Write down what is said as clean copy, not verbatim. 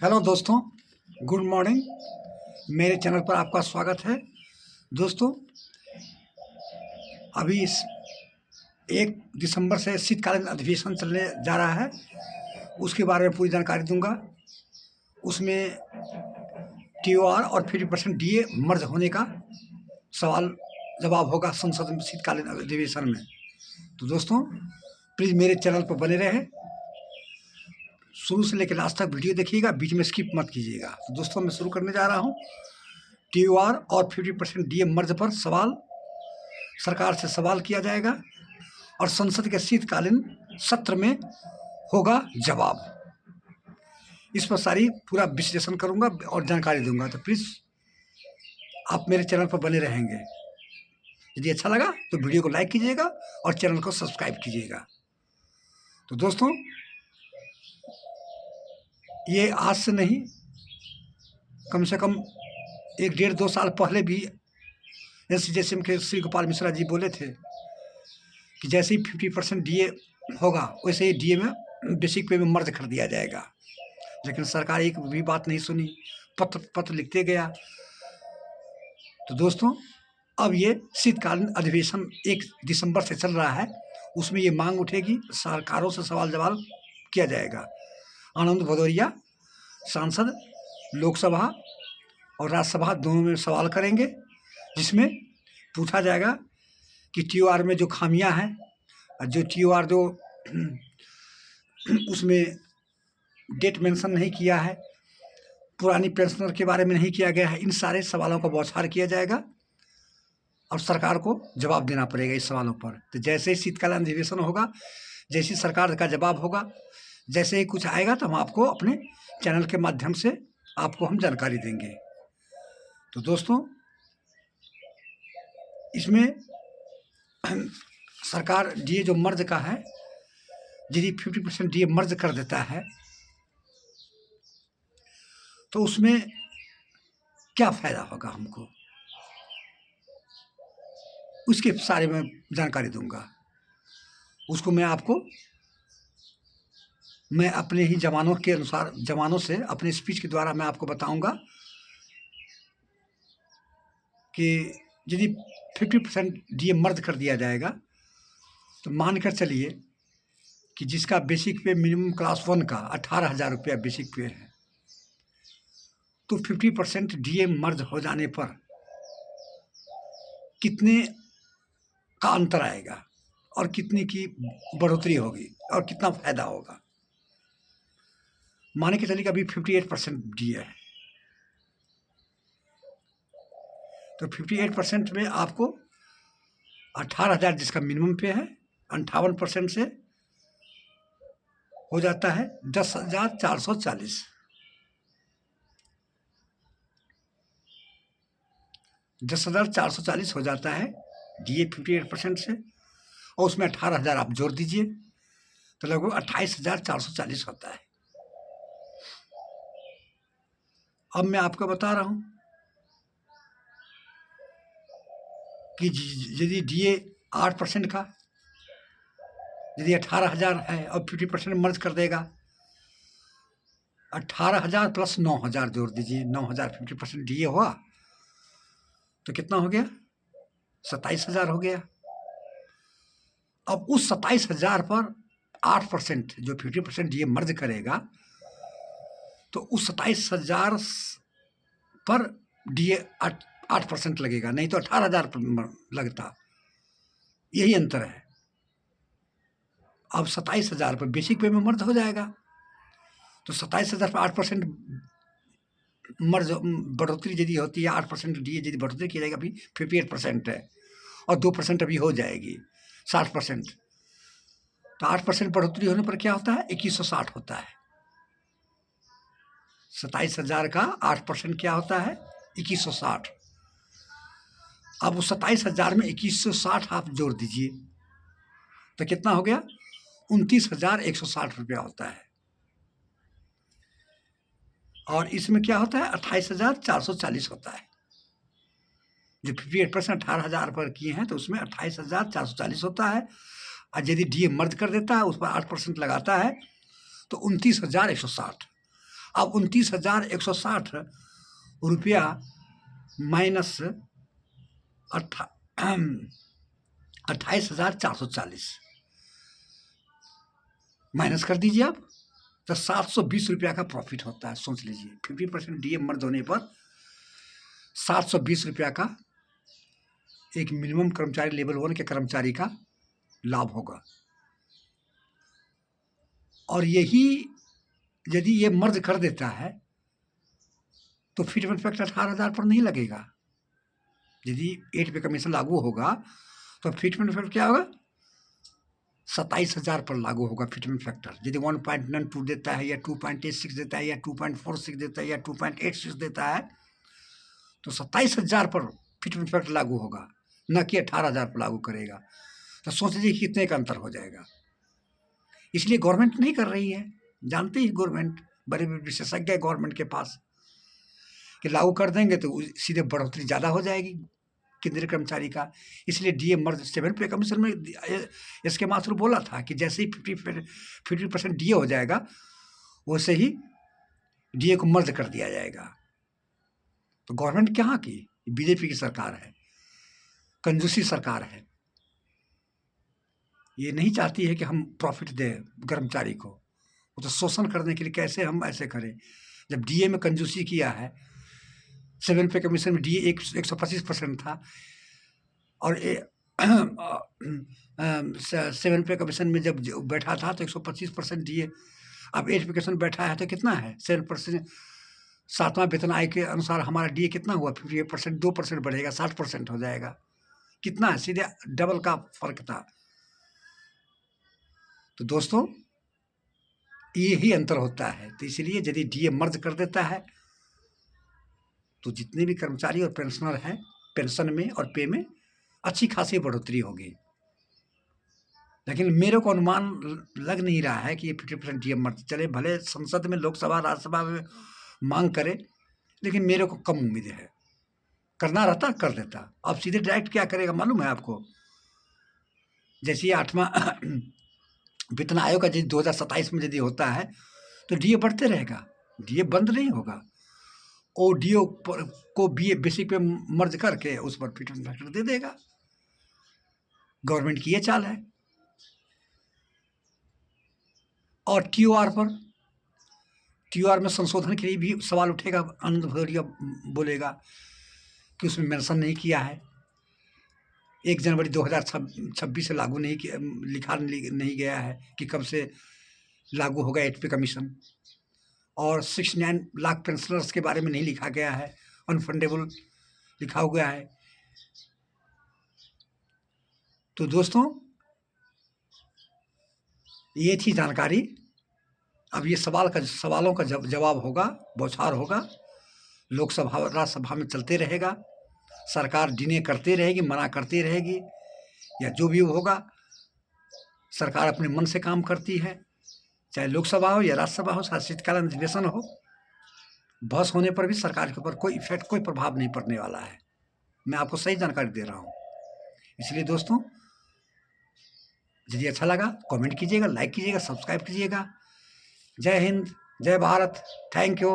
Hello दोस्तों, good morning. मेरे channel पर आपका स्वागत है। दोस्तों, अभी इस 1 दिसंबर से शीतकालीन अधिवेशन चलने जा रहा है, उसके बारे में पूरी जानकारी दूंगा। उसमें टीओआर और 50% डीए मर्ज होने का सवाल जवाब होगा संसद में शीतकालीन अधिवेशन में। तो दोस्तों, प्लीज़ मेरे चैनल पर बने रहें, शुरू से लेकर लास्ट तक वीडियो देखिएगा, बीच में स्किप मत कीजिएगा। तो दोस्तों, मैं शुरू करने जा रहा हूँ। टीओआर और 50% डीए मर्ज पर सवाल सरकार से सवाल किया जाएगा और संसद के शीतकालीन सत्र में होगा जवाब। इस पर सारी पूरा विश्लेषण करूंगा और जानकारी दूंगा। तो प्लीज़ आप मेरे चैनल पर बने रहेंगे। यदि अच्छा लगा तो वीडियो को लाइक कीजिएगा और चैनल को सब्सक्राइब कीजिएगा। तो दोस्तों, ये आज से नहीं, कम से कम 1-1.5-2 साल पहले भी एनसीजेसीएम के श्री गोपाल मिश्रा जी बोले थे कि जैसे ही 50% डीए होगा वैसे ही डीए में बेसिक पे में मर्ज कर दिया जाएगा। लेकिन सरकार एक भी बात नहीं सुनी, पत्र लिखते गया। तो दोस्तों, अब ये शीतकालीन अधिवेशन 1 दिसंबर से चल रहा है, उसमें ये मांग उठेगी, सरकारों से सवाल जवाब किया जाएगा। आनंद भदौरिया सांसद लोकसभा और राज्यसभा दोनों में सवाल करेंगे, जिसमें पूछा जाएगा कि टीओआर में जो खामियां हैं, जो टीओआर जो उसमें डेट मेंशन नहीं किया है, पुरानी पेंशनर के बारे में नहीं किया गया है, इन सारे सवालों का बौछार किया जाएगा और सरकार को जवाब देना पड़ेगा इस सवालों पर। तो जैसे ही शीतकालीन अधिवेशन होगा, जैसी सरकार का जवाब होगा, जैसे ही कुछ आएगा तो हम आपको अपने चैनल के माध्यम से आपको हम जानकारी देंगे। तो दोस्तों, इसमें सरकार डीए जो मर्ज का है, यदि 50% डीए मर्ज कर देता है तो उसमें क्या फ़ायदा होगा हमको, उसके बारे में जानकारी दूंगा। उसको मैं अपने ही जवानों के अनुसार, जवानों से अपने स्पीच के द्वारा मैं आपको बताऊंगा कि यदि 50% डीए मर्ज कर दिया जाएगा तो मानकर चलिए कि जिसका बेसिक पे मिनिमम क्लास 1 का 18,000 रुपया बेसिक पे है, तो 50% डीए मर्ज हो जाने पर कितने का अंतर आएगा और कितनी की बढ़ोतरी होगी और कितना फायदा होगा। माने कि चलिए कि अभी 58% डीए है, तो 58% में आपको 18,000 जिसका मिनिमम पे है, 58% से हो जाता है 10,440। 10,440 हो जाता है डीए 58% से, और उसमें 18,000 आप जोड़ दीजिए तो लगभग 28,440 होता है। अब मैं आपको बता रहा हूं कि यदि डीए 8% का, यदि 18,000 है और 50% मर्ज कर देगा, 18,000 प्लस 9,000 जोड़ दीजिए, 9,000 50% डीए हुआ तो कितना हो गया, 27,000 हो गया। अब उस 27,000 पर 8% जो 50% डीए मर्ज करेगा, तो उस 27,000 पर डीए 8% लगेगा, नहीं तो 18,000 पर लगता। यही अंतर है। अब 27,000 पर बेसिक पे में मर्ज हो जाएगा, तो 27,000 पर 8% मर्ज बढ़ोतरी यदि होती है, 8% डीए यदि बढ़ोतरी की जाएगी, अभी 58% है और 2% अभी हो जाएगी 60%, तो 8% बढ़ोतरी होने पर क्या होता है, 2160 होता है। 27,000 का 8% क्या होता है, 2160। अब उस 27,000 में 2160 आप जोड़ दीजिए तो कितना हो गया, 29,160 रुपया होता है। और इसमें क्या होता है, 28,440 होता है। जो 58% 18,000 पर किए हैं तो उसमें 28,440 होता है, और यदि डीए मर्ज कर देता है, उस पर 8% लगाता है तो 29,160। अब 29,160 रुपया माइनस 28,440 माइनस कर दीजिए आप, तो 720 रुपया का प्रॉफिट होता है। सोच लीजिए 50% डीए मर्ज होने पर 720 रुपया का एक मिनिमम कर्मचारी लेवल 1 के कर्मचारी का लाभ होगा। और यही यदि ये मर्ज कर देता है तो फिटमेंट फैक्टर 18,000 पर नहीं लगेगा। यदि 8 पे कमीशन लागू होगा तो फिटमेंट फैक्टर क्या होगा, 27,000 पर लागू होगा फिटमेंट फैक्टर। यदि 1.92 देता है या 2.86 देता है या 2.46 देता है या 2.86 देता है तो 27,000 पर फिटमेंट फैक्टर लागू होगा, न कि 18,000 पर लागू करेगा। तो सोच लीजिए कितने का अंतर हो जाएगा। इसलिए गवर्नमेंट नहीं कर रही है, जानते ही गवर्नमेंट, बड़े विशेषज्ञ है गवर्नमेंट के पास, कि लागू कर देंगे तो सीधे बढ़ोतरी ज़्यादा हो जाएगी केंद्रीय कर्मचारी का। इसलिए डीए मर्ज 7 पे कमीशन में इसके माथुर बोला था कि जैसे ही 50% डीए हो जाएगा वैसे ही डीए को मर्ज कर दिया जाएगा। तो गवर्नमेंट कहाँ की, बीजेपी की सरकार है, कंजूसी सरकार है। ये नहीं चाहती है कि हम प्रॉफिट दें कर्मचारी को, वो तो शोषण करने के लिए कैसे हम ऐसे करें। जब डीए में कंजूसी किया है, 7 पे कमीशन में डीए 125% था और 7 पे कमीशन में जब बैठा था तो 125% डीए। अब 8 पे कमीशन बैठा है तो कितना है, 7%। 7वां वेतन आयोग के अनुसार हमारा डीए कितना हुआ, 58%, 2% बढ़ेगा, 60% हो जाएगा। कितना है, सीधे डबल का फर्क था। तो दोस्तों ये ही अंतर होता है। तो इसलिए यदि डीए मर्ज कर देता है तो जितने भी कर्मचारी और पेंशनर हैं, पेंशन में और पे में अच्छी खासी बढ़ोतरी होगी। लेकिन मेरे को अनुमान लग नहीं रहा है कि ये 50% डीए मर्ज चले। भले संसद में, लोकसभा, राज्यसभा में मांग करे, लेकिन मेरे को कम उम्मीद है। करना रहता कर देता। अब सीधे डायरेक्ट क्या करेगा मालूम है आपको, जैसे 8वां वेतन आयोग का यदि 2027 में यदि होता है तो डीए बढ़ते रहेगा, डीए बंद नहीं होगा। ओ डीओ को बी बेसिक पे मर्ज करके उस पर फिटमेंट फैक्टर दे देगा। गवर्नमेंट की ये चाल है। और टीओआर पर, टीओआर में संशोधन के लिए भी सवाल उठेगा। आनंद भदौरिया बोलेगा कि उसमें मेंशन नहीं किया है, 1 जनवरी 2026 से लागू नहीं किया, लिखा नहीं गया है कि कब से लागू होगा 8 पे कमीशन। और 69 लाख पेंशनर्स के बारे में नहीं लिखा गया है, अनफंडेबल लिखा हुआ है। तो दोस्तों ये थी जानकारी। अब ये सवालों का जवाब होगा, बौछार होगा, लोकसभा राज्यसभा में चलते रहेगा। सरकार डिने करती रहेगी, मना करती रहेगी, या जो भी होगा। सरकार अपने मन से काम करती है, चाहे लोकसभा हो या राज्यसभा हो, चाहे शीतकालीन अधिवेशन हो। बहस होने पर भी सरकार के ऊपर कोई इफेक्ट, कोई प्रभाव नहीं पड़ने वाला है। मैं आपको सही जानकारी दे रहा हूँ। इसलिए दोस्तों यदि अच्छा लगा कमेंट कीजिएगा, लाइक कीजिएगा, सब्सक्राइब कीजिएगा। जय हिंद, जय भारत, थैंक यू।